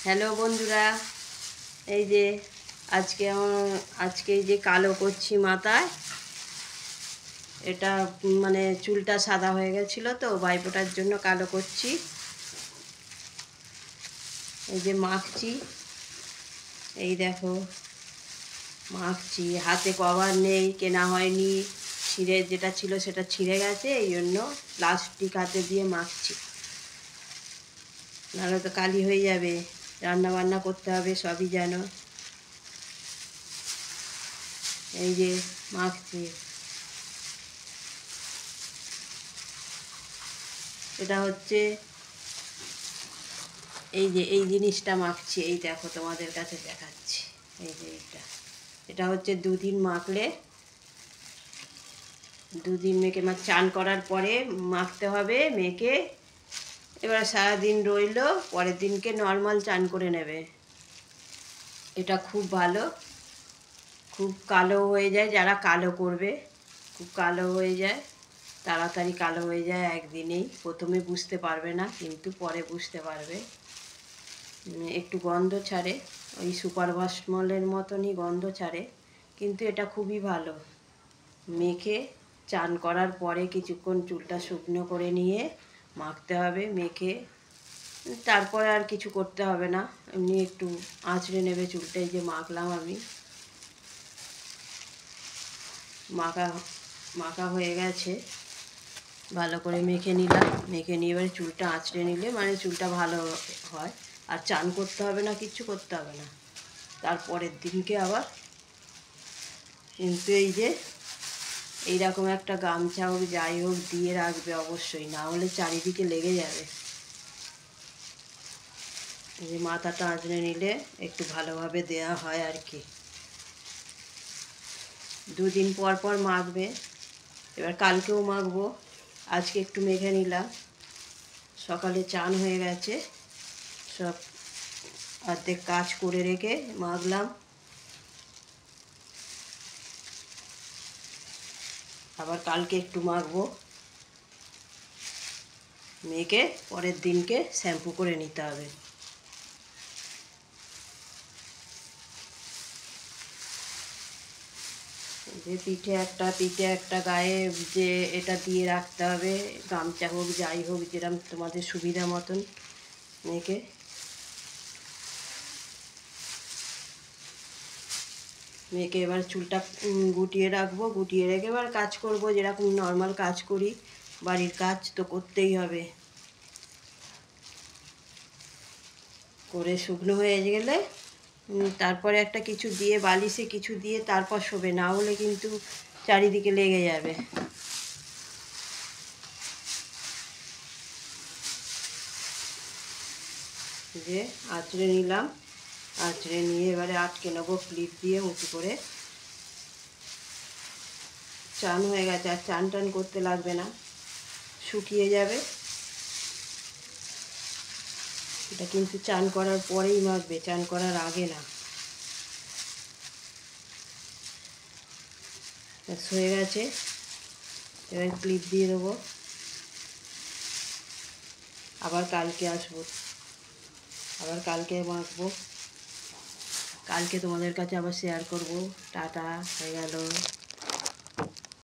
Hello বন্ধুরা, এই যে আজকে এই যে কালো করছি মাথায়। এটা মানে চুলটা সাদা হয়ে গেছিলো তো, ভাইফোঁটার জন্য কালো করছি। এই যে মাখছি, এই দেখো মাখছি। হাতে কভার নেই, কেনা হয়নি, ছিঁড়ে যেটা ছিল সেটা ছিঁড়ে গেছে, এই জন্য প্লাস্টিক হাতে দিয়ে মাখছি, নাহলে তো কালি হয়ে যাবে। রান্না বান্না করতে হবে, সবই জানো। এই যে মাখছি, এটা হচ্ছে এই যে এই জিনিসটা মাখছি, এই দেখো তোমাদের কাছে দেখাচ্ছি। এই যে এটা হচ্ছে দুদিন মাখলে, দুদিন মেখে চান করার পরে মাখতে হবে। মেখে এবার সারাদিন রইলো, পরের দিনকে নর্মাল চান করে নেবে। এটা খুব ভালো, খুব কালো হয়ে যায়। যারা কালো করবে, খুব কালো হয়ে যায়, তাড়াতাড়ি কালো হয়ে যায় একদিনেই। প্রথমে বুঝতে পারবে না, কিন্তু পরে বুঝতে পারবে। একটু গন্ধ ছাড়ে, ওই সুপার ভাসমলের মতনই গন্ধ ছাড়ে, কিন্তু এটা খুবই ভালো। মেখে চান করার পরে কিছুক্ষণ চুলটা শুকনো করে নিয়ে মাখতে হবে। মেখে তারপরে আর কিছু করতে হবে না, এমনি একটু আঁচড়ে নেবে চুলটা। এই যে মাখলাম আমি, মাখা হয়ে গেছে। ভালো করে মেখে নিলাম, মেখে নিয়ে এবারে চুলটা আঁচড়ে নিলে মানে চুলটা ভালো হয়। আর চান করতে হবে না, কিচ্ছু করতে হবে না। তারপরের দিনকে আবার কিন্তু এই যে এইরকম একটা গামছা হোক যাই হোক দিয়ে রাখবে অবশ্যই, না হলে চারিদিকে লেগে যাবে। এই যে মাথাটা আঁচড়ে নিলে একটু ভালোভাবে দেয়া হয় আর কি। দুদিন পর পর মাখবে। এবার কালকেও মাখবো, আজকে একটু মেখে নিলাম। সকালে চান হয়ে গেছে, সব অর্ধেক কাজ করে রেখে মাখলাম। আবার কালকে একটু মাখবো, মেখে পরের দিনকে শ্যাম্পু করে নিতে হবে। যে পিঠে একটা গায়ে যে এটা দিয়ে রাখতে হবে, গামছা হোক যাই হোক, যেরকম তোমাদের সুবিধা মতন মেখে। মেখে এবার চুলটা গুটিয়ে রাখবো, গুটিয়ে রেখে এবার কাজ করব, যেরকম নর্মাল কাজ করি। বাড়ির কাজ তো করতেই হবে। করে শুকনো হয়ে গেলে তারপরে একটা কিছু দিয়ে, বালিশে কিছু দিয়ে তারপর শোবে, না হলে কিন্তু চারিদিকে লেগে যাবে। যে আঁচড়ে নিলাম, আঁচড়ে নিয়ে এবারে আটকে নেবো ক্লিপ দিয়ে উঁচু করে। চান হয়ে গেছে, আর চান টান করতে লাগবে না, শুকিয়ে যাবে। এটা কিন্তু চান করার পরেই মাখবে, চান করার আগে না। হয়ে গেছে, এবার ক্লিপ দিয়ে দেবো। আবার কালকে আসবো, আবার কালকে মাখবো, কালকে তোমাদের কাছে আবার শেয়ার করব। টাটা, হয়ে গেল।